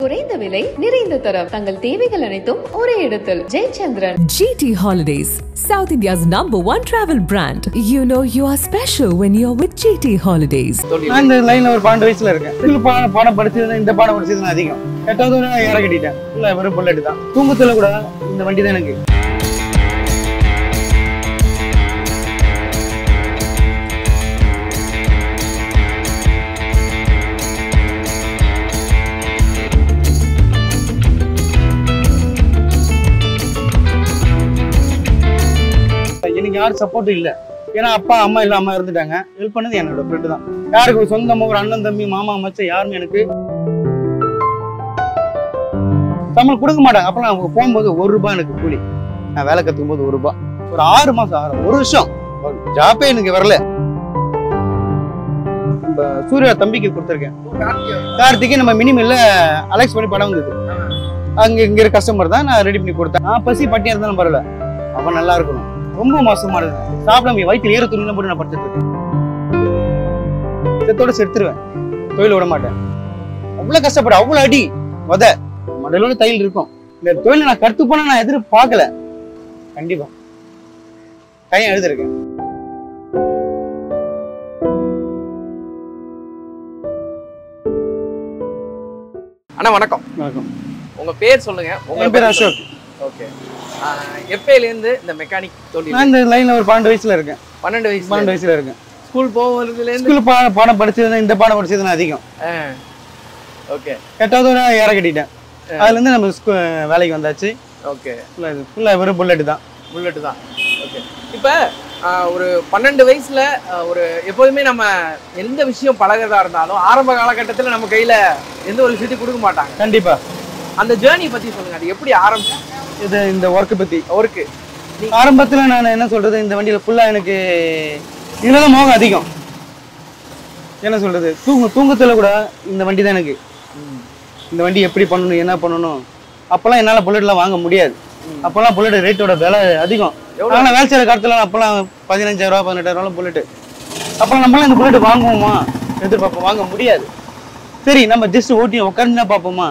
குறைந்த விலை நிறைந்த தரம் தங்கள் தேவைகள் அனைத்தும் ஒரே இடத்தில் Jayachandran. GT Holidays, South India's #1 travel brand. You know you are special when you're with GT Holidays. நான் இந்த லைன்ல ஒரு 12 வயசுல இருக்கேன். இதுல பாடம் படிச்சது இந்த பாடம் படிச்சது அதிகம். எட்டாவது ஏற கட்டிட்டேன். இல்ல வெறும் புல்லட் தான். தூங்கத்துல கூட இந்த வண்டி தான் எனக்கு. எனக்கு யாரும் சப்போர்ட் இல்ல. ஏன்னா அப்பா அம்மா இல்லாம இருந்துட்டாங்க. ஹெல்ப் பண்ணது என்னோட ஃப்ரெண்டு தான். யாருக்கு ஒரு சொந்தமா ஒரு அண்ணன் தம்பி மாமா மச்சான் யாருமே எனக்கு தமிழ் கொடுக்க மாட்டாங்க. அப்ப நான் போகும்போது ₹1 எனக்கு கூலி. நான் வேலை கத்துக்கும் போது ₹1. ஒரு 6 மாசம் 1 வருஷம் ஜாப்பே எனக்கு வரல. நம்ம சூர்யா தம்பிக்கு கொடுத்துருக்கேன். கார்த்திகை நம்ம மினிமில்ல அலெக்ஸ் பண்ணி படம் வந்தது. அங்க இங்க இருக்க கஸ்டமர் தான் நான் ரெடி பண்ணி கொடுத்தேன். நான் பசி பட்டியா இருந்தாலும் பரவாயில்ல, அவன் நல்லா இருக்கணும். ரொம்ப மோசமா இருக்கு. சாப்பிடாம வயிற்று ஏற துணிலாம் போட்டு நான் படுத்துட்டு இருக்கேன். செத்தோட செத்துருவேன். தொழில் விட மாட்டேன். அவ்வளவு கஷ்டப்பட அவ்வளவு அடி மடலோட தையல் இருக்கும். இந்த தொழில நான் கருத்து போனா நான் எதிர்பார்க்கல. கண்டிப்பா கையை எழுதிருக்கேன். அண்ணா வணக்கம். வணக்கம். உங்க பேர் சொல்லுங்க. உங்க பேர் அசோக். ஓகே. எப்பயிலேருந்து இந்த மெக்கானிக் தொழில்? நான் இந்த லைன்ல ஒரு 12 வயசுல இருக்கேன். 12 வயசுல இருக்கேன். ஸ்கூல் போகிறதுலேருந்து ஸ்கூல் பாடம் படிச்சது இந்த பாடம் படிச்சது அதிகம். ஓகே. எட்டாவது ஏற கட்டிட்டேன். அதுல இருந்து நம்ம வேலைக்கு வந்தாச்சு. ஓகே. ஃபுல்லா வெறும் புல்லட் தான். ஓகே. இப்போ ஒரு 12 வயசுல ஒரு எப்போதுமே நம்ம எந்த விஷயம் பழகிறதா இருந்தாலும் ஆரம்ப காலகட்டத்தில் நம்ம கையில எந்த ஒரு விஷயத்தையும் கொடுக்க மாட்டாங்க. கண்டிப்பா. அந்த ஜேர்னி பத்தி சொல்லுங்க. அது எப்படி ஆரம்பிச்சு? இது இந்த ஒர்க்கு பத்தி. ஒர்க்கு ஆரம்பத்துல நான் என்ன சொல்றது, இந்த வண்டியில ஃபுல்லா எனக்கு இதுல மோகம் அதிகம். என்ன சொல்றது, தூங்கத்துல கூட இந்த வண்டி தான் எனக்கு. இந்த வண்டி எப்படி பண்ணணும் என்ன பண்ணணும். அப்பெல்லாம் என்னால புல்லட்லாம் வாங்க முடியாது. அப்பெல்லாம் புல்லட் ரேட்டோட விலை அதிகம். ஆனா வேலை செய்யற காலத்துல அப்பெல்லாம் 15,000 18,000 புல்லட். அப்பெல்லாம் நம்மளாம் இந்த புல்லட் வாங்குவோமா எதிர்பார்ப்போம், வாங்க முடியாது. சரி நம்ம ஜஸ்ட் ஓட்டி உட்காந்து பார்ப்போமா.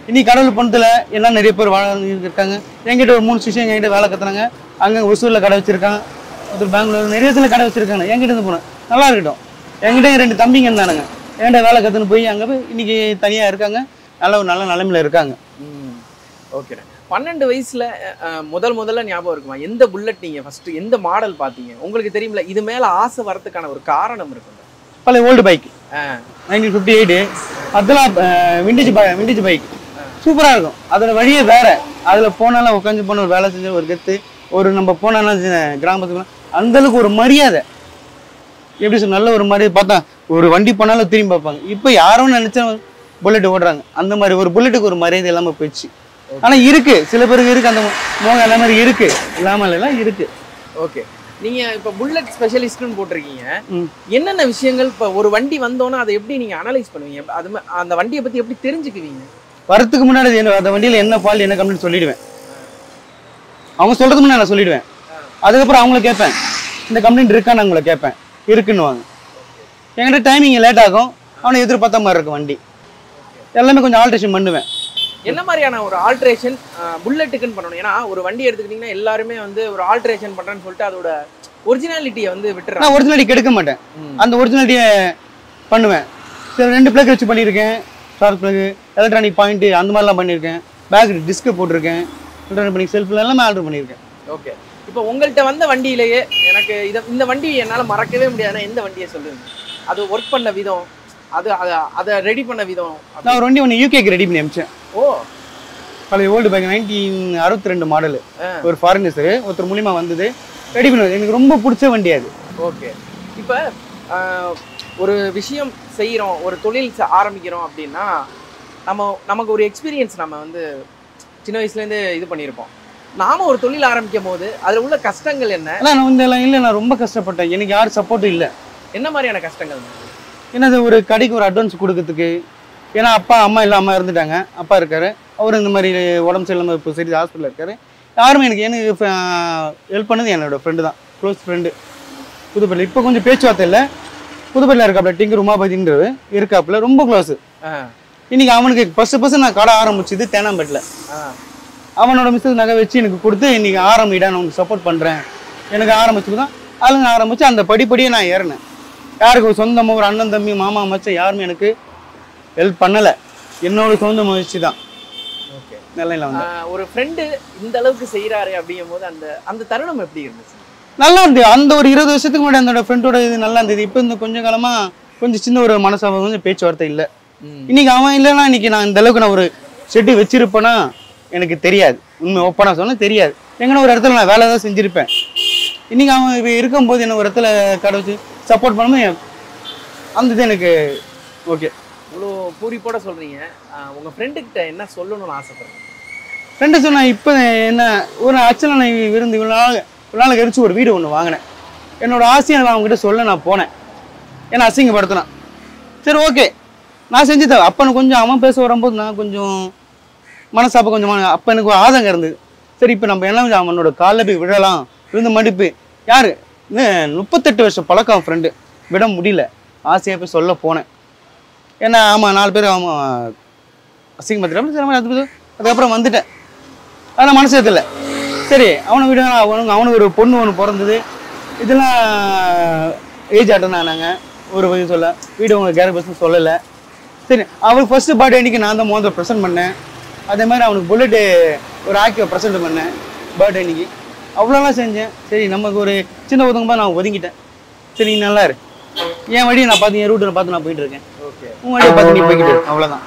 இன்னைக்கு கடவுள் பணத்துல எல்லாம் நிறைய பேர் இருக்காங்க. என்கிட்ட ஒரு 3 சிஷம் என்கிட்ட வேலை கத்துறாங்க. அங்க ஒசூர்ல கடை வச்சிருக்காங்க, ஒருத்தர் பெங்களூர், நிறைய இடத்துல கடை வச்சிருக்காங்க. என்கிட்ட இருந்து போனேன், நல்லா இருக்கட்டும். என்கிட்ட 2 தம்பிங்க இருந்தானுங்க. என்கிட்ட வேலை கத்துன்னு போய் அங்க போய் இன்னைக்கு தனியா இருக்காங்க. நல்ல நிலைமையில இருக்காங்க. ஓகே. 12 வயசுல முதல்ல ஞாபகம் இருக்குமா? எந்த புல்லட் நீங்க ஃபர்ஸ்ட் எந்த மாடல் பாத்தீங்க? உங்களுக்கு தெரியுமில்ல, இது மேல ஆசை வரதுக்கான ஒரு காரணம் இருக்கு. பழைய ஓல்டு பைக் 1958 அதெல்லாம் விண்டேஜ் பைக் சூப்பரா இருக்கும். அதோட வழியே வேற. அதுல போனாலும் உட்காந்து போன ஒரு வேலை செஞ்ச ஒரு கெத்து, ஒரு நம்ம போனாலும் கிராமத்துக்கு அந்த அளவுக்கு ஒரு மரியாதை. எப்படி சொல்ல, நல்ல ஒரு மரியாதை. பார்த்தா ஒரு வண்டி போனாலும் திரும்பி பார்ப்பாங்க. இப்போ யாரும் நினைச்சா புல்லட் ஓடுறாங்க. அந்த மாதிரி ஒரு புல்லட்டுக்கு ஒரு மரியாதை இல்லாம போயிடுச்சு. ஆனா இருக்கு, சில பேருக்கு இருக்கு அந்த மோகம் எல்லா மாதிரி இருக்கு, இல்லாம எல்லாம் இருக்கு. ஓகே. நீங்க இப்ப புல்லட் ஸ்பெஷலிஸ்ட்னு போட்டிருக்கீங்க. என்னென்ன விஷயங்கள் இப்ப ஒரு வண்டி வந்தோன்னா அதை எப்படி நீங்க அனலைஸ் பண்ணுவீங்க? அது அந்த வண்டியை பத்தி எப்படி தெரிஞ்சுக்குவீங்க? வரத்துக்கு முன்னாடி அந்த வண்டியில என்ன ஃபால்ட் என்ன கம்ப்ளைண்ட் சொல்லிடுவேன். அவங்க சொல்றதுக்கு முன்னாடி நான் சொல்லிடுவேன். அதுக்கப்புறம் அவங்கள கேட்பேன், இந்த கம்ப்ளைண்ட் இருக்கான்னு அவங்கள கேட்பேன். இருக்குன்னுவாங்க. என்கிட்ட டைமிங் லேட் ஆகும். அவனை எதிர்பார்த்த மாதிரி இருக்கும் வண்டி. எல்லாமே கொஞ்சம் ஆல்ட்ரேஷன் பண்ணுவேன். என்ன மாதிரியான ஒரு ஆல்ட்ரேஷன் புல்லட்டுக்குன்னு பண்ணணும்? ஏன்னா ஒரு வண்டி எடுத்துக்கிட்டீங்கன்னா எல்லாருமே வந்து ஒரு ஆல்ட்ரேஷன் பண்றேன்னு சொல்லிட்டு அதோட ஒரிஜினாலிட்டியை வந்து விட்டுறேன். நான் ஒரிஜினாலிட்டி கெடுக்க மாட்டேன். அந்த ஒரிஜினாலிட்டியை பண்ணுவேன். சரி 2 பிளக் வச்சு பண்ணியிருக்கேன். ஸ்டார் பிளக், எலக்ட்ரானிக் பாயிண்ட் அந்த மாதிரிலாம் பண்ணியிருக்கேன். பேக் டிஸ்க் போட்டிருக்கேன். எலக்ட்ரானிக் செல்ஃபில் எல்லாமே ஆர்டர் பண்ணியிருக்கேன். ஓகே. இப்போ உங்கள்கிட்ட வந்த வண்டியிலேயே எனக்கு இந்த வண்டி என்னால் மறக்கவே முடியாதுன்னா எந்த வண்டியை சொல்லுங்க? அது ஒர்க் பண்ண விதம், அதை ரெடி பண்ண விதம். நான் ஒரு வண்டி யூகேக்கு ரெடி பண்ணி அனுப்பிச்சேன். ஓ. பழைய ஓல்டு பைக் 1962 மாடலு. ஒரு ஃபாரினர்ஸரு ஒருத்தர் மூலியமா வந்தது, ரெடி பண்ணுவது. எனக்கு ரொம்ப பிடிச்ச வண்டி அது. ஓகே. இப்போ ஒரு விஷயம் செய்கிறோம், ஒரு தொழில் ஆரம்பிக்கிறோம் அப்படின்னா நமக்கு ஒரு எக்ஸ்பீரியன்ஸ் நம்ம வந்து சின்ன வயசுலேருந்து இது பண்ணியிருப்போம். நாம ஒரு தொழில் ஆரம்பிக்கும் போது அதில் உள்ள கஷ்டங்கள் என்ன? நான் வந்து எல்லாம் இல்லை, நான் ரொம்ப கஷ்டப்பட்டேன். எனக்கு யாரும் சப்போர்ட்டும் இல்லை. என்ன மாதிரியான கஷ்டங்கள்? என்னது, ஒரு கடைக்கு ஒரு அட்வான்ஸ் கொடுக்கறதுக்கு. ஏன்னா அப்பா அம்மா இல்லாமல் இருந்துட்டாங்க. அப்பா இருக்காரு, அவர் இந்த மாதிரி உடம்பு சரியில்லாமல் இப்போ சரி ஹாஸ்பிட்டலில் இருக்காரு. யாருமே எனக்கு ஹெல்ப் பண்ணது என்னோட ஃப்ரெண்டு தான், க்ளோஸ் ஃப்ரெண்டு. புதுப்பேட்டில் இப்போ கொஞ்சம் பேச்சுவார்த்தை இல்லை. புதுப்பேட்டில் இருக்காப்புல டிங்கு உமாபதின்றது இருக்காப்புல, ரொம்ப க்ளோஸு. இன்னைக்கு அவனுக்கு ஃபர்ஸ்ட் நான் கடை ஆரம்பிச்சது தேனாம்பேட்டில். அவனோட மிஸ்ஸஸ் நகை வச்சு எனக்கு கொடுத்து இன்னைக்கு ஆரம்பிடா நான் உனக்கு சப்போர்ட் பண்ணுறேன் எனக்கு ஆரம்பிச்சுக்கு தான் ஆளுங்க ஆரம்பிச்சு அந்த படிப்படியே நான் ஏறினேன். யாருக்கு ஒரு சொந்தமாக ஒரு அண்ணன் தம்பி மாமா மச்சான் யாருமே எனக்கு ஹெல்ப் பண்ணலை. என்னோட சொந்த முயற்சி தான். ஓகே, நல்லா வந்து ஒரு ஃப்ரெண்டு இந்த அளவுக்கு செய்கிறாரு அப்படிங்கும் போது அந்த அந்த தருணம் எப்படி இருந்துச்சு? நல்லா இருந்தது. அந்த ஒரு 20 வருஷத்துக்கு முன்னாடி அந்த ஃப்ரெண்டோட இது நல்லா இருந்தது. இப்போ இந்த கொஞ்சம் காலமாக கொஞ்சம் சின்ன ஒரு மனசாக கொஞ்சம் பேச்சுவார்த்தை இல்லை. இன்னைக்கு அவன் இல்லைன்னா இன்னைக்கு நான் இந்த அளவுக்கு நான் ஒரு செட்டு வச்சிருப்பேன்னா எனக்கு தெரியாது. உண்மை ஓப்பனாக சொன்னால் தெரியாது. எங்கன்னா ஒரு இடத்துல நான் வேலை தான் செஞ்சுருப்பேன். இன்னைக்கு அவன் இப்போ இருக்கும்போது என்ன ஒரு இடத்துல கடை வச்சு சப்போர்ட் பண்ணும்போது அந்த இது எனக்கு ஓகே. இவ்வளோ பூரிப்போட சொல்கிறீங்க, உங்கள் ஃப்ரெண்டுக்கிட்ட என்ன சொல்லணும்னு ஆசைப்படுறேன்? ஃப்ரெண்டு சொன்னேன் இப்போ என்ன ஒரு ஆக்சுவலாக நான் விருந்து இவ்வளோ நாள் கழிச்சு ஒரு வீடு ஒன்று வாங்கினேன். என்னோட ஆசையை அவங்ககிட்ட சொல்ல நான் போனேன். ஏன்னா அசிங்கப்படுத்தினான். சரி ஓகே நான் செஞ்சு தரேன். அப்போ எனக்கு கொஞ்சம் அவன் பேச வரும்போது நான் கொஞ்சம் மனசாப்ப கொஞ்சம் அப்போ எனக்கு ஒரு ஆதங்கம் இருந்தது. சரி இப்போ நம்ம என்ன அவனோட காலில் போய் விடலாம் விழுந்து மடிப்பு யார் 38 வருஷம் பழக்கம் ஃப்ரெண்டு விட முடியல. ஆசையாக போய் சொல்ல போனேன். ஏன்னா ஆமாம் 4 பேர் அவன் அசிங்கப்படுத்துகிறேன். அதுக்கப்புறம் வந்துட்டேன். அதெல்லாம் மனசு இல்லை. சரி அவனை விட அவனுக்கு ஒரு பொண்ணு ஒன்று பிறந்தது. இதெல்லாம் ஏஜ் அட்டன் ஆனாங்க. ஒரு வயசு சொல்ல வீடு உங்களுக்கு கேர் பர்சன் சொல்லலை. சரி அவனுக்கு ஃபர்ஸ்ட் பர்த்டே அன்றைக்கி நான் தான் முதல்ல ப்ரெசென்ட் பண்ணேன். அதே மாதிரி அவனுக்கு புல்லட்டு ஒரு ஆக்டிவா ப்ரெசென்ட் பண்ணேன் பர்த்டே அன்றைக்கி. அவ்வளோலாம் செஞ்சேன். சரி நமக்கு ஒரு சின்ன ஒதுங்கும்போது நான் ஒதுங்கிட்டேன். சரி நீ நல்லா இரு, என் வழியை நான் பார்த்து என் ரூட்டில் பார்த்து நான் போயிட்டு இருக்கேன். ஓகே உன் வழியை பார்த்து நீ போய்கிட்டு அவ்வளோதான்.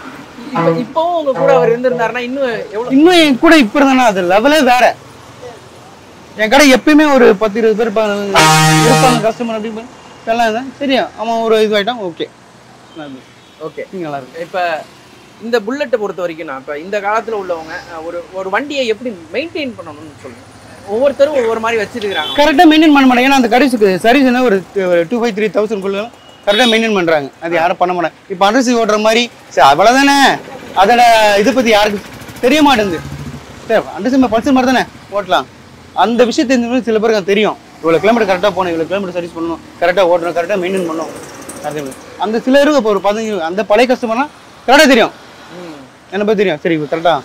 இப்போவும் உங்க கூட அவர் இருந்திருந்தாருன்னா இன்னும் என் கூட இப்போ இருந்தானா அது லெவலே வேற. என் கடை எப்பயுமே ஒரு 10-20 பேர் இருப்பாங்க கஸ்டமர் அப்படி எல்லாம் தான். சரியா அவன் ஒரு இதுவாயிட்டான். ஓகே ஓகே நல்லா இருக்கு. இப்போ இந்த புல்லட்டை பொறுத்த வரைக்கும் நான் இப்போ இந்த காலத்தில் உள்ளவங்க ஒரு வண்டியை எப்படி மெயின்டைன் பண்ணணும்னு சொல்லுங்க. ஒவ்வொருத்தரும் ஒவ்வொரு மாதிரி வச்சிருக்காங்க. கரெக்டாக மெயின்டைன் பண்ண மாட்டாங்க. ஏன்னா அந்த கடைக்கு சர்வீஸ் என்ன ஒரு 2,500-3,000 கரெக்டாக மெயின்டைன் பண்ணுறாங்க. அது யாரும் பண்ண மாட்டாங்க. இப்போ அண்டர்சி ஓட்டுற மாதிரி சரி அவ்வளோதானே. அதோட இதை பற்றி யாருக்கு தெரிய மாட்டேங்குது. சரி அண்டர்சி பல்சர் மாதிரி தானே ஓட்டலாம். அந்த விஷயம் தெரிஞ்ச சில பேருக்கு தெரியும். இவ்வளோ கிலோமீட்டர் கரெக்டாக போகணும், இவ்வளோ கிலோமீட்டர் சர்வீஸ் பண்ணணும், கரெக்டாக ஓட்டணும், கரெக்டாக மெயின்டைன் பண்ணணும். அந்த சிலருக்கு இப்போ ஒரு 15 அந்த பழைய கஸ்டமர்லாம் கரெக்டாக தெரியும். என்ன பற்றி தெரியும். சரி கரெக்டாக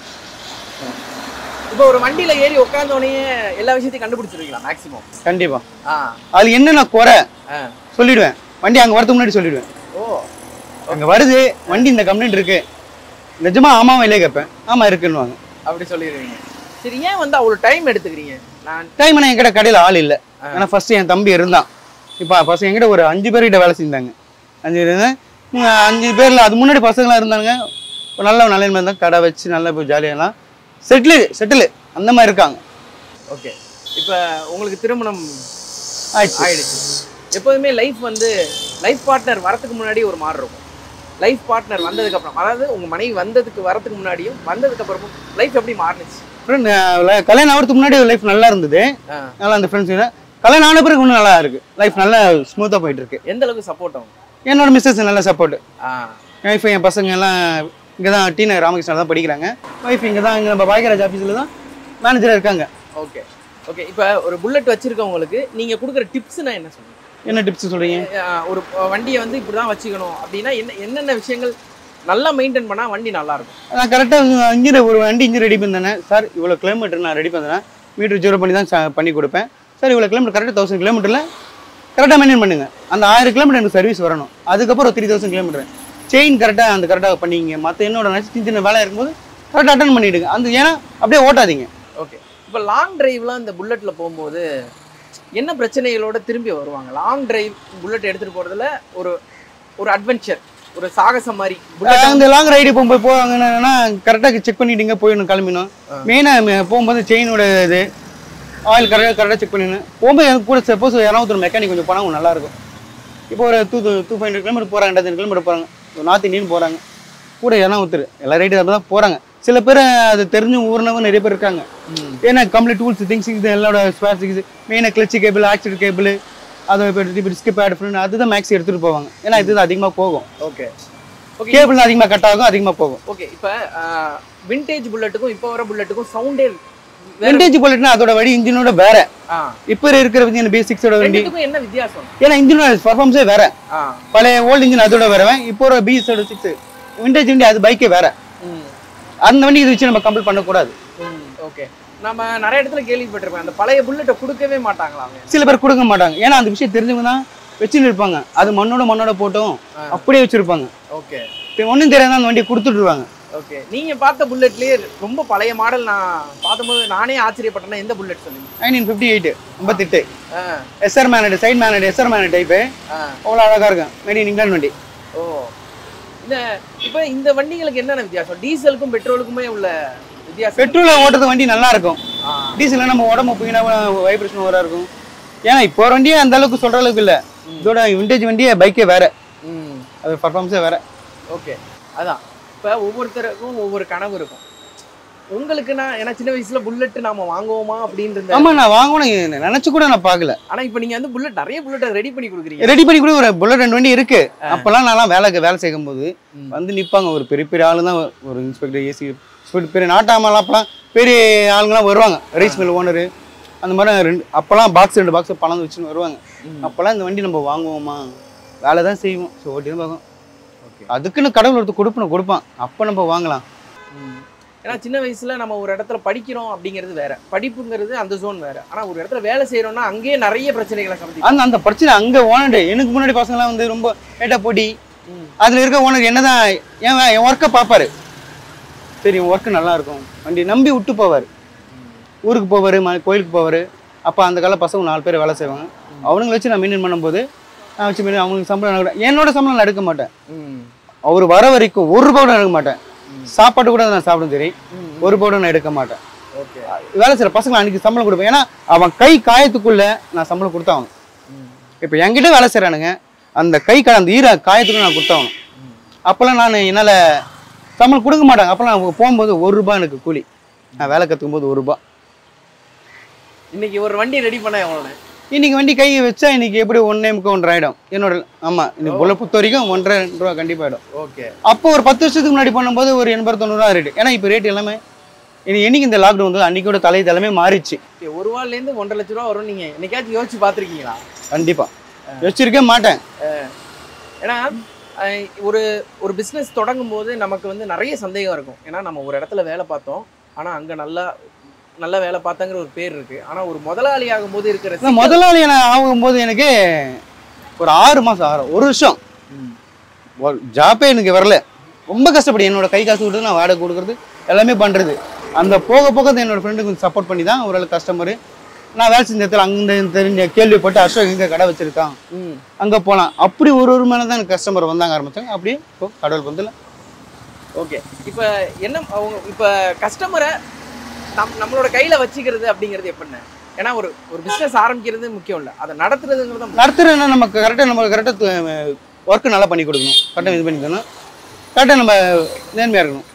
இப்போ ஒரு வண்டியில் ஏறி உட்காந்தோடனே எல்லா விஷயத்தையும் கண்டுபிடிச்சிருக்கீங்களா மேக்ஸிமம்? கண்டிப்பாக. அது என்னென்ன குறை சொல்லிடுவேன். வண்டி அங்கே வரதுக்கு முன்னாடி சொல்லிடுவேன். ஓ அங்கே வருது வண்டி இந்த கம்ப்ளைண்ட் இருக்கு நிஜமா ஆமாவும் இல்லையே கேட்பேன். ஆமாம் இருக்குன்னுவாங்க. அப்படி சொல்லிடுவீங்க. சரி ஏன் வந்து அவ்வளோ டைம் எடுத்துக்கிறீங்க? டைம் நான் என்கிட்ட கடையில் ஆள் இல்லை. ஏன்னா ஃபர்ஸ்ட் என் தம்பி இருந்தான். இப்போ ஃபர்ஸ்ட் என்கிட்ட ஒரு 5 பேர்கிட்ட வேலை செஞ்சாங்க. 5 பேர் இருந்தேன். 5 பேரில் அது முன்னாடி பசங்களாம் இருந்தாங்க. ஒரு நல்ல நிலைமை இருந்தால் கடை வச்சு நல்லா போய் ஜாலியாகலாம் செட்டில் அந்த மாதிரி இருக்காங்க. ஓகே இப்போ உங்களுக்கு திருமணம் ஆயிடுச்சு. எப்போதுமே லைஃப் வந்து லைஃப் பார்ட்னர் வரதுக்கு முன்னாடி ஒரு மாதிரி இருக்கும். லைஃப் பார்ட்னர் வந்ததுக்கப்புறம் அதாவது உங்கள் மனைவி வரதுக்கு முன்னாடியும் வந்ததுக்கப்புறமும் லைஃப் எப்படி மாறினுச்சு? கல்யாணம் ஆகிறதுக்கு முன்னாடி லைஃப் நல்லா இருந்தது. நல்லா அந்த ஃப்ரெண்ட்ஸ் கல்யாணம் ஆன பிறகு இன்னும் நல்லா இருக்கு. லைஃப் நல்லா ஸ்மூத்தாக போயிட்டு இருக்கு. எந்த அளவுக்கு சப்போர்ட் ஆகும்? என்னோட மிஸ்ஸஸ் நல்ல சப்போர்ட். ஒய்ஃப் என் பசங்க எல்லாம் இங்கே தான் டிநகர் ராமகிருஷ்ணா தான் படிக்கிறாங்க. ஒய்ஃப் இங்கே தான் இங்கே நம்ம பாக்கியராஜ் ஆஃபீஸில் தான் மேனேஜராக இருக்காங்க. ஓகே ஓகே இப்போ ஒரு புல்லட் வச்சிருக்கவங்களுக்கு நீங்கள் கொடுக்குற டிப்ஸ்னா என்ன சொல்லுங்கள்? என்ன டிப்ஸ் சொல்கிறீங்க? ஒரு வண்டியை வந்து இப்படி தான் வச்சுக்கணும் அப்படின்னா என்னென்ன விஷயங்கள் நல்லா மெயின்டைன் பண்ணால் வண்டி நல்லாயிருக்கும்? நான் கரெக்டாக ஒரு வண்டி இன்ஜின் ரெடி பண்ணேன் சார். இவ்வளோ கிலோமீட்டர் நான் ரெடி பண்ணேன். மீட்டர் 0 பண்ணி தான் பண்ணி கொடுப்பேன் சார். இவ்வளோ கிலோமீட்டர் கரெக்டாக 1000 கிலோமீட்டரில் கரெக்டாக மெயின்டைன் பண்ணுங்க. அந்த 1000 கிலோமீட்டர் எனக்கு சர்வீஸ் வரணும். அதுக்கப்புறம் 3000 கிலோமீட்டர் செயின் கரெக்டாக பண்ணிங்க. மற்ற என்னோட சின்ன வேலை இருக்கும்போது கரெக்டாக அட்டன் பண்ணிவிடுங்க. அந்த ஏன்னா அப்படியே ஓட்டாதீங்க. ஓகே இப்போ லாங் டிரைவ்லாம் இந்த புல்லட்டில் போகும்போது என்ன பிரச்சனைகளோட திரும்பி வருவாங்க? லாங் டிரைவ் புல்லட் எடுத்துகிட்டு போகிறதுல ஒரு அட்வென்ச்சர் ஒரு சாகசம் மாதிரி அந்த லாங் ரைடு போகும்போது போவாங்கன்னா கரெக்டாக செக் பண்ணிட்டீங்க போயிடணும் கிளம்பினோம். மெயினாக போகும்போது செயினோட இது ஆயில் கரெக்டாக செக் பண்ணிடணும். போகும்போது எனக்கு கூட சப்போஸ் யாராவது ஒரு மெக்கானிக் கொஞ்சம் போனால் நல்லாயிருக்கும். இப்போ ஒரு 200 கிலோமீட்டர் போகிறாங்க, 2000 கிலோமீட்டர் போகிறாங்க, நார்த் இந்தியன் போகிறாங்க. கூட யாரா ஒருத்தர் எல்லா ரைடு அப்போ தான் போகிறாங்க. சில பேர் அது தெரிஞ்சு ஊர்னவங்க நிறைய பேர் இருக்காங்க. ஏன்னா கம்ப்ளீட் டூல்ஸ் திங்ஸ் இது எல்லாரோட ஸ்பேர் திங்ஸ் மெயினாக கிளச்சி கேபிள் ஆக்சிடென்ட் கேபிள் அதை இப்போ டிஸ்க் பேட் ஃப்ரெண்ட் அதுதான் மேக்ஸி எடுத்துகிட்டு போவாங்க. ஏன்னா இதுதான் அதிகமாக போகும். ஓகே ஓகே கேபிள் தான் அதிகமாக கட் ஆகும், அதிகமாக போகும். ஓகே இப்போ விண்டேஜ் புல்லட்டுக்கும் இப்போ வர புல்லட்டுக்கும் சவுண்டே விண்டேஜ் புல்லட்னா அதோட வண்டி இன்ஜினோட வேற. இப்போ இருக்கிற வண்டி B6ஓட வண்டி என்ன வித்தியாசம்? ஏன்னா இன்ஜினோட பர்ஃபார்மன்ஸே வேற. பழைய ஓல்டு இன்ஜின் அதோட வேற. இப்போ ஒரு B6 விண்டேஜ் வண்டி அது பைக்கே வேற. அந்த வண்டி இது வச்சு நம்ம கம்பேர் பண்ணக்கூடாது. ஓகே. நம்ம நிறைய இடத்துல கேள்விப்பட்டிருப்பேன், அந்த பழைய புல்லட்டை கொடுக்கவே மாட்டாங்களா? சில பேர் கொடுக்க மாட்டாங்க. ஏன்னா அந்த விஷயம் தெரிஞ்சவங்க தான் வச்சுன்னு இருப்பாங்க. அது மண்ணோட போட்டும் அப்படியே வச்சிருப்பாங்க. ஓகே. இப்போ ஒன்றும் தெரியாத அந்த வண்டியை கொடுத்துட்டுருவாங்க. ஓகே. நீங்க பார்த்த புல்லட்லயே ரொம்ப பழைய மாடல் நான் பார்த்தபோது நானே ஆச்சரியப்பட்டேன்னா எந்த புல்லட் சொல்லுங்க? 1958 58 எஸ்ஆர் மேனட் சைட் மேனட் எஸ்ஆர் மேனட் டைப்பு. அவ்வளோ அழகா இருக்கும். மேட் இன் இங்கிலாந்து வண்டி. ஓ. இப்போ இந்த வண்டிகளுக்கு என்னென்ன வித்தியாசம்? டீசலுக்கும் பெட்ரோலுக்குமே உள்ள வித்தியாசம்? பெட்ரோலை ஓட்டுறது வண்டி நல்லா இருக்கும். டீசல்ல நம்ம உடம்பு போயினா வைப்ரேஷன் வர இருக்கும். ஏன்னா இப்போ வண்டியே அந்த அளவுக்கு சொல்ற அளவுக்கு இல்லை. இதோட விண்டேஜ் வண்டியே பைக்கே வேற. அது பர்ஃபார்மன்ஸே வேற. ஓகே. அதான் இப்போ ஒவ்வொருத்தருக்கும் ஒவ்வொரு கனவு இருக்கும். உங்களுக்குன்னா ஏன்னா சின்ன வயசுல புல்லட் நாம வாங்குவோமா அப்படின்றது. ஆமா, நான் வாங்கணும் நினைச்சு கூட நான் பார்க்கல. ஆனா இப்போ நீங்க வந்து புல்லட் நிறைய புல்லட் ரெடி பண்ணி கொடுக்குறீங்க. ரெடி பண்ணி கூட ஒரு புல்லட் 2 வண்டி இருக்கு. அப்பெல்லாம் நான் வேலை செய்யும் போது வந்து நிப்பாங்க ஒரு பெரிய ஆளு தான், ஒரு இன்ஸ்பெக்டர் ஏசி பெரிய நாட்டாமெல்லாம் அப்பெல்லாம் பெரிய ஆளுங்கெல்லாம் வருவாங்க. ரைஸ் மில் ஓனரு அந்த மாதிரி அப்பெல்லாம் 2 பாக்ஸ் பணம் வச்சுன்னு வருவாங்க. அப்பெல்லாம் இந்த வண்டி நம்ம வாங்குவோமா, வேலை தான் செய்வோம். ஸோ ஓட்டி தான் பார்க்கணும். அதுக்குன்னு கடவுள் ஒருத்தர் கொடுப்பான், அப்போ நம்ம வாங்கலாம். ஏன்னா சின்ன வயசுல நம்ம ஒரு இடத்துல படிக்கிறோம் அப்படிங்கிறது வேற, படிப்புங்கிறது அந்த ஜோன் வேற. ஆனா ஒரு இடத்துல வேலை செய்யறோம்னா அங்கேயே நிறைய பிரச்சனைகளை சந்திக்கும். அந்த பிரச்சனை அங்கே ஓனர் எனக்கு முன்னாடி பசங்களாம் வந்து ரொம்ப லேட்டாக போட்டி அதில் இருக்க ஓனர் என்னதான் என் ஒர்க்கை பார்ப்பாரு. சரி ஒர்க்கு நல்லா இருக்கும் வண்டி நம்பி விட்டு போவார். ஊருக்கு போவார், கோயிலுக்கு போவார். அப்போ அந்த கால பசங்க 4 பேர் வேலை செய்வாங்க. அவனுங்களை வச்சு நான் மெயின்டைன் பண்ணும்போது நான் வச்சு அவங்களுக்கு சம்பளம் என்னோட சம்பளம் நான் எடுக்க மாட்டேன். அவர் வர வரைக்கும் 1 ரூபா கூட எடுக்க மாட்டேன். சாப்பாடு கூட நான் சாப்பிடும் சரி 1 ரூபா கூட நான் எடுக்க மாட்டேன். வேலை செய்கிற பசங்களை அன்றைக்கி சம்பளம் கொடுப்பேன். ஏன்னா அவன் கை காயத்துக்குள்ளே நான் சம்பளம் கொடுத்தாங்க. இப்போ என்கிட்ட வேலை செய்கிறானுங்க, அந்த அந்த ஈர காயத்துக்குள்ள நான் கொடுத்தாங்க. அப்போல்லாம் நான் என்னால் சம்பளம் கொடுக்க மாட்டாங்க. அப்போல்லாம் நான் போகும்போது 1 ரூபா எனக்கு கூலி. நான் வேலை கற்றுக்கும் போது 1 ரூபா. இன்னைக்கு ஒரு வண்டி ரெடி பண்ண எவ்வளோ? இன்னைக்கு வண்டி கையை வச்சா இன்னைக்கு எப்படி 1.5 ஆகிடும் என்னோட. ஆமாம், இன்னைக்கு புள்ள பொறுத்த வரைக்கும் 1.5 ரூபா கண்டிப்பாக ஆகிடும். ஓகே. அப்போ ஒரு 10 வருஷத்துக்கு முன்னாடி பண்ணும்போது ஒரு 80-90 ரூபா ரேட்டு. ஏன்னா இப்போ ரேட் எல்லாமே என்னைக்கு இந்த லாக்டவுன் வந்து அன்னைக்கோட தலைமை மாறிச்சு. 1 ரூபாலேருந்து 1.5 லட்ச ரூபா வரும். நீங்கள் என்னைக்காச்சும் யோசிச்சு பார்த்துருக்கீங்களா? கண்டிப்பாக யோசிச்சிருக்கே மாட்டேன். ஏன்னா ஒரு பிஸ்னஸ் தொடங்கும் போது நமக்கு வந்து நிறைய சந்தேகம் இருக்கும். ஏன்னா நம்ம ஒரு இடத்துல வேலை பார்த்தோம், ஆனால் அங்கே நல்லா வேலை பார்த்தாங்கிற ஒரு பேர் இருக்கு. ஆனால் ஒரு முதலாளி ஆகும்போது இருக்கிற முதலாளி ஆகும்போது எனக்கு ஒரு 6 மாதம் 1 வருஷம் ஜாப்பே எனக்கு வரல. ரொம்ப கஷ்டப்படி என்னோட கை காசு விட்டு நான் வாடகை கொடுக்குறது எல்லாமே பண்ணுறது. அந்த போக என்னோட ஃப்ரெண்டுக்கு கொஞ்சம் சப்போர்ட் பண்ணி தான் ஓரளவு கஸ்டமரு நான் வேலை செஞ்ச இடத்துல அங்கே தெரிஞ்ச கேள்விப்பட்டு அசோக் எங்கே கடை வச்சிருக்கான் அங்கே போகலாம். அப்படி ஒரு மேலே தான் எனக்கு கஸ்டமர் வந்தாங்க ஆரம்பித்தாங்க. அப்படியே இப்போ கடவுள் வந்துல. ஓகே. இப்போ என்ன இப்போ கஸ்டமரை நம்மளோட கையில் வச்சுக்கிறது அப்படிங்கிறது எப்படின்னு? ஏன்னா ஒரு பிஸ்னஸ் ஆரம்பிக்கிறது முக்கியம் இல்லை, அதை நடத்துறதுன்னா நமக்கு கரெக்டாக ஒர்க்கு நல்லா பண்ணி கொடுக்கணும், கரெக்டாக இது பண்ணிக்கணும், கரெக்டாக நம்ம நேர்மையாக இருக்கணும்.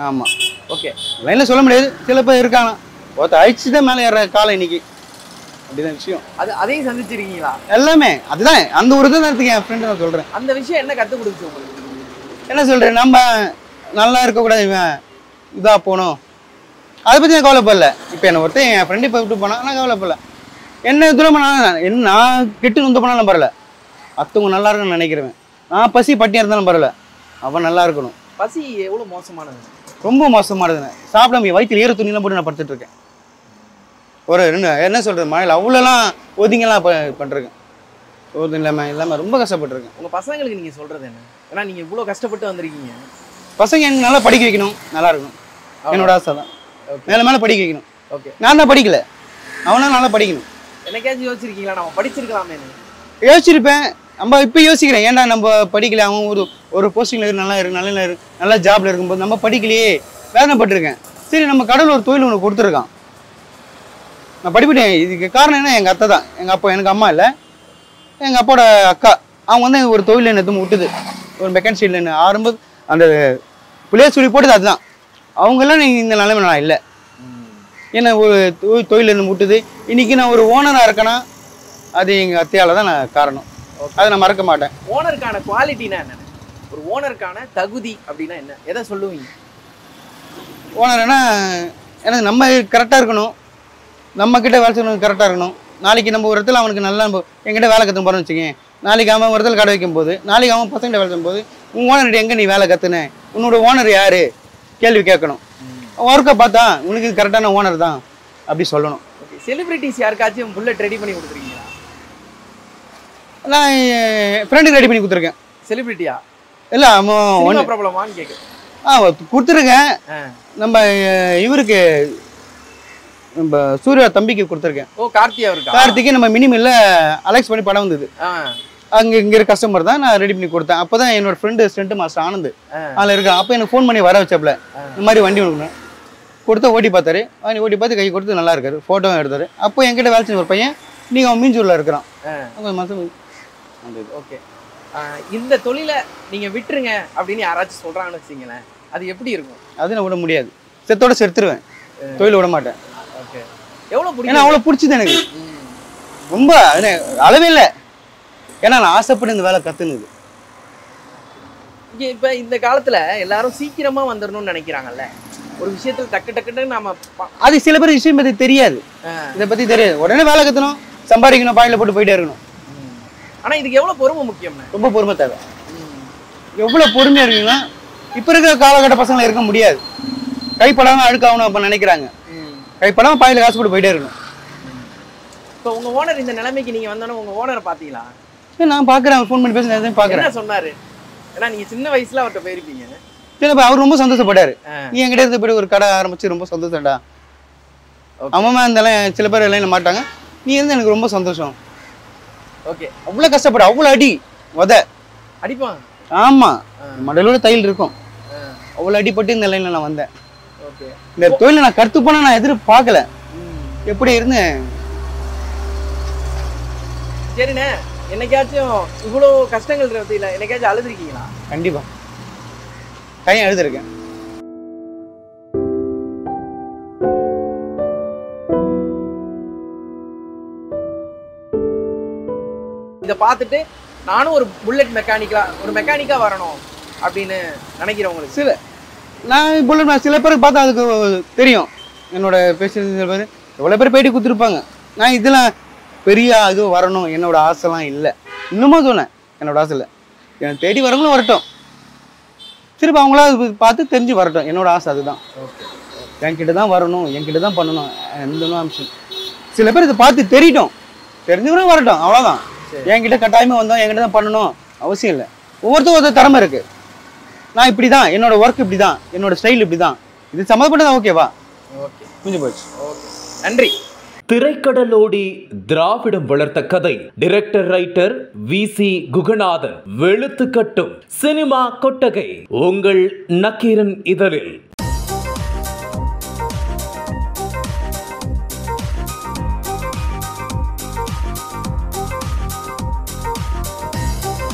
ஆமாம். ஓகே. லைனில் சொல்ல முடியாது, சில பேர் இருக்காங்க ஒருத்தர் அழிச்சு தான் மேலே ஏற காலம் இன்னைக்கு. அப்படிதான் விஷயம். அதையும் சந்திச்சிருக்கீங்களா? எல்லாமே அதுதான். அந்த ஒரு தான் நேரத்துக்கு என் ஃப்ரெண்டு நான் சொல்கிறேன். அந்த விஷயம் என்ன கற்றுக் கொடுத்து உங்களுக்கு? என்ன சொல்கிறேன், நம்ம நல்லா இருக்கக்கூடாது, இவன் இதாக போகணும், அதை பற்றி நான் கவலைப்படல. இப்போ என்ன ஒருத்தர் என் ஃப்ரெண்டு இப்போ விட்டு போனால் நான் கவலைப்படல. என்ன தூரம் நான் கெட்டு நொந்து போனாலும் பரவாயில்ல, மற்றவங்க நல்லா இருக்குன்னு நினைக்கிறேன். நான் பசி பட்டியாக இருந்தாலும் பரவாயில்ல, அவன் நல்லா இருக்கணும். பசி எவ்வளோ மோசமானது? ரொம்ப மோசமானதுங்க. சாப்பிடாம வயிற்று ஈர துணியெல்லாம் போட்டு நான் படுத்துட்டு இருக்கேன். ஒரு என்ன சொல்கிறது, மழையில் அவ்வளோலாம் ஒதுங்கெல்லாம் பண்ணிருக்கேன். ஒரு இல்லாமல் ரொம்ப கஷ்டப்பட்டுருக்கேன். உங்கள் பசங்களுக்கு நீங்கள் சொல்கிறது என்ன? ஏன்னா நீங்கள் இவ்வளோ கஷ்டப்பட்டு வந்திருக்கீங்க. பசங்க எனக்கு நல்லா படிக்க வைக்கணும், நல்லா இருக்கணும், என்னோட ஆசை தான். மேலே படிக்க வைக்கணும். ஓகே. நான் தான் படிக்கல, அவனா நல்லா படிக்கணும். என்னைக்காச்சும் யோசிச்சிருக்கீங்களா நம்ம படிச்சிருக்கலாமே? யோசிச்சிருப்பேன். நம்ம இப்போ யோசிக்கிறேன், ஏன்டா நம்ம படிக்கல, அவன் ஒரு போஸ்டிங்கில் இருக்கு, நல்லா இருக்கு, நல்லா ஜாப்ல இருக்கும்போது நம்ம படிக்கலையே, வேதனைப்பட்டிருக்கேன். சரி, நம்ம கடவுள் ஒரு தொழில் ஒன்று கொடுத்துருக்கான், நான் படிப்பிட்டேன். இதுக்கு காரணம் என்ன, எங்கள் அத்தை தான். எங்கள் அப்பா, எனக்கு அம்மா இல்லை, எங்கள் அப்பாவோட அக்கா. அவங்க வந்து ஒரு தொழில் என்ன எதுவும் விட்டுது, ஒரு மெக்கானிக் ஷீட்ல என்ன ஆரம்பது அந்த பிள்ளைய சொல்லி போட்டது அதுதான். அவங்கெல்லாம் நீங்கள் இந்த நிலைமை நான் இல்லை, என்ன ஒரு தொழில் என்ன விட்டுது. இன்னைக்கு நான் ஒரு ஓனராக இருக்கேன்னா அது எங்கள் அத்தையால் தான் நான் காரணம். அதை நான் மறக்க மாட்டேன். ஓனருக்கான குவாலிட்டினா என்ன? ஒரு ஓனருக்கான தகுதி அப்படின்னா என்ன, எதை சொல்லுவீங்க? ஓனர்னா எனக்கு நம்ம கரெக்டாக இருக்கணும், நம்ம கிட்ட வேலை செய்யணும், கரெக்டாக இருக்கணும். நாளைக்கு நம்ம ஒரு இடத்துல அவனுக்கு நல்லா என்கிட்ட வேலை கற்றுன்னு போகிறோம்னு வச்சுக்கேன், நாளைக்கு அவன் ஒரு இடத்துல கடை வைக்கும் போது, நாளைக்கு அவன் பசங்கிட்ட வேலை செய்யும் போது, உன் ஓனர் எங்கே நீ வேலை கற்றுன, உன்னோட ஓனர் யார் கேள்வி கேட்கணும். ஒர்க்கை பார்த்தா உனக்கு இது கரெக்டான ஓனர் தான் அப்படி சொல்லணும். ஓகே, செலிபிரிட்டிஸ் யாருக்காச்சும் புல்லட் ரெடி பண்ணி கொடுத்துருக்கீங்களா? நான் ஃப்ரெண்டுக்கு ரெடி பண்ணி கொடுத்துருக்கேன். செலிபிரிட்டியா? இல்லை அவன் ப்ராப்ளமான்னு கேட்கு. கொடுத்துருக்கேன். நம்ம இவருக்கு நம்ம சூர்யா தம்பிக்கு கொடுத்துருக்கேன். ஓ, கார்த்தியா இருக்கா? கார்த்திக்கு நம்ம மினிமில்ல அலெக்ஸ் பண்ணி படம் வந்தது. அங்கே இங்கே இருக்க கஸ்டமர் தான் நான் ரெடி பண்ணி கொடுத்தேன். அப்போ தான் என்னோட ஃப்ரெண்டு ஸ்டண்ட் மாஸ்டர் ஆனந்த் அதில் இருக்கான். அப்போ எனக்கு ஃபோன் பண்ணி வர வச்சப்பல இந்த மாதிரி வண்டி கொடுக்கணும் கொடுத்தா ஓட்டி பார்த்தாரு. அவன் ஓட்டி பார்த்து கை கொடுத்து நல்லா இருக்காரு, ஃபோட்டோவும் எடுத்தாரு. அப்போ என்கிட்ட வேலை செஞ்ச ஒரு பையன் நீங்கள் அவன் மீஞ்சூரில் இருக்கிறான். ஓகே, இந்த தொழிலை நீங்கள் விட்டுருங்க அப்படின்னு யாராச்சும் சொல்கிறாங்கன்னு வச்சிங்களேன், அது எப்படி இருக்கும்? அது நான் விட முடியாது, செத்தோட செத்துருவேன், தொழில் விட மாட்டேன். ஓகே, எவ்வளோ பிடிக்கும்? ஏன்னா அவ்வளோ பிடிச்சது எனக்கு ரொம்ப அளவே இல்லை. ஏன்னா நான் ஆசைப்பட்டு இந்த வேலை கற்றுனுது. இப்போ இந்த காலத்தில் எல்லாரும் சீக்கிரமாக வந்துடணும்னு நினைக்கிறாங்கல்ல, ஒரு விஷயத்தில் டக்கு டக்குன்னு நாம அது சில பேர் விஷயம் பற்றி தெரியாது, இதை பற்றி தெரியாது. உடனே வேலை கற்றணும், சம்பாதிக்கணும், பாயில போட்டு போயிட்டே இருக்கணும். ஆனால் இதுக்கு எவ்வளோ பொறுமை முக்கியம்? ரொம்ப பொறுமை தேவை. எவ்வளோ பொறுமையாக இருக்கீங்கன்னா இப்போ இருக்கிற காலகட்ட பசங்களை இருக்க முடியாது. கைப்படாமல் அழுக்காகணும் அப்போ நினைக்கிறாங்க. கைப்படாமல் பாயில காசு போட்டு போயிட்டே இருக்கணும். இப்போ உங்கள் ஓனர் இந்த நிலைமைக்கு நீங்கள் வந்தோன்னே உங்கள் ஓனரை பார்த்தீங்களா? நான் பார்க்குறேன், ஃபோன் பண்ணி பேசுகிறேன், பார்க்குறேன். என்ன சொன்னார்? ஏன்னா நீங்கள் சின்ன வயசில் அவர்கிட்ட போயிருப்பீங்க. சின்ன அவர் ரொம்ப சந்தோஷப்பட்டாரு. நீ என்கிட்ட இருந்து போய் ஒரு கடை ஆரம்பிச்சு ரொம்ப சந்தோஷம்டா. அம்மா இருந்தாலும் சில பேர் எல்லாம் மாட்டாங்க, நீ இருந்து எனக்கு ரொம்ப சந்தோஷம். ஓகே, அவ்வளோ கஷ்டப்பட, அவ்வளோ அடி அடிப்பான். ஆமாம், மடலோட தையல் இருக்கும். அவ்வளோ அடிப்பட்டு இந்த லைனில் நான் வந்தேன். ஓகே, இந்த தொழிலை நான் கற்றுப்போனா நான் எதிர்பார்க்கல, எப்படி இருந்தேன். சரிண்ணே, என்னைக்காச்சும் இவ்வளோ கஷ்டங்கள் இல்லை, என்னைக்காச்சும் அழுதுருக்கீங்களா? கண்டிப்பா கையும் எழுதிருக்கேன். இதை பார்த்துட்டு நானும் ஒரு புல்லட் மெக்கானிக்கா வரணும் அப்படின்னு நினைக்கிறவங்களுக்கு சில நான் புல்லட் சில பேருக்கு பார்த்தா அதுக்கு தெரியும். என்னோட பேசுறது சில பேர் எவ்வளோ பேர் பேட்டி கொடுத்துருப்பாங்க. நான் இதெல்லாம் பெரிய இது வரணும் என்னோட ஆசைலாம் இல்லை. இன்னுமும் சொன்னேன், என்னோட ஆசை இல்லை, எனக்கு தேடி வரவங்களும் வரட்டும், திரும்ப அவங்களா பார்த்து தெரிஞ்சு வரட்டும். என்னோட ஆசை அதுதான். என்கிட்ட தான் வரணும், என்கிட்ட தான் பண்ணணும், எந்த அம்சம். சில பேர் இதை பார்த்து தெரியட்டும், தெரிஞ்சுக்கணும் வரட்டும், அவ்வளோதான். என்கிட்ட கட்டாயமாக வந்தோம், என்கிட்ட தான் பண்ணணும் அவசியம் இல்லை. ஒவ்வொருத்தரும் ஒரு திறமை இருக்கு. நான் இப்படி தான், என்னோட ஒர்க் இப்படி தான், என்னோட ஸ்டைல் இப்படி தான், இது சம்மந்தப்பட்டதான். ஓகேவா? ஓகே, முடிஞ்சு போச்சு. ஓகே, நன்றி. திரைக்கடலோடி திராவிடம் வளர்த்த கதை. Director writer VC Guhanathan. வெளுத்துக்கட்டும் சினிமா கொட்டகை உங்கள் நக்கீரன் இதழில்.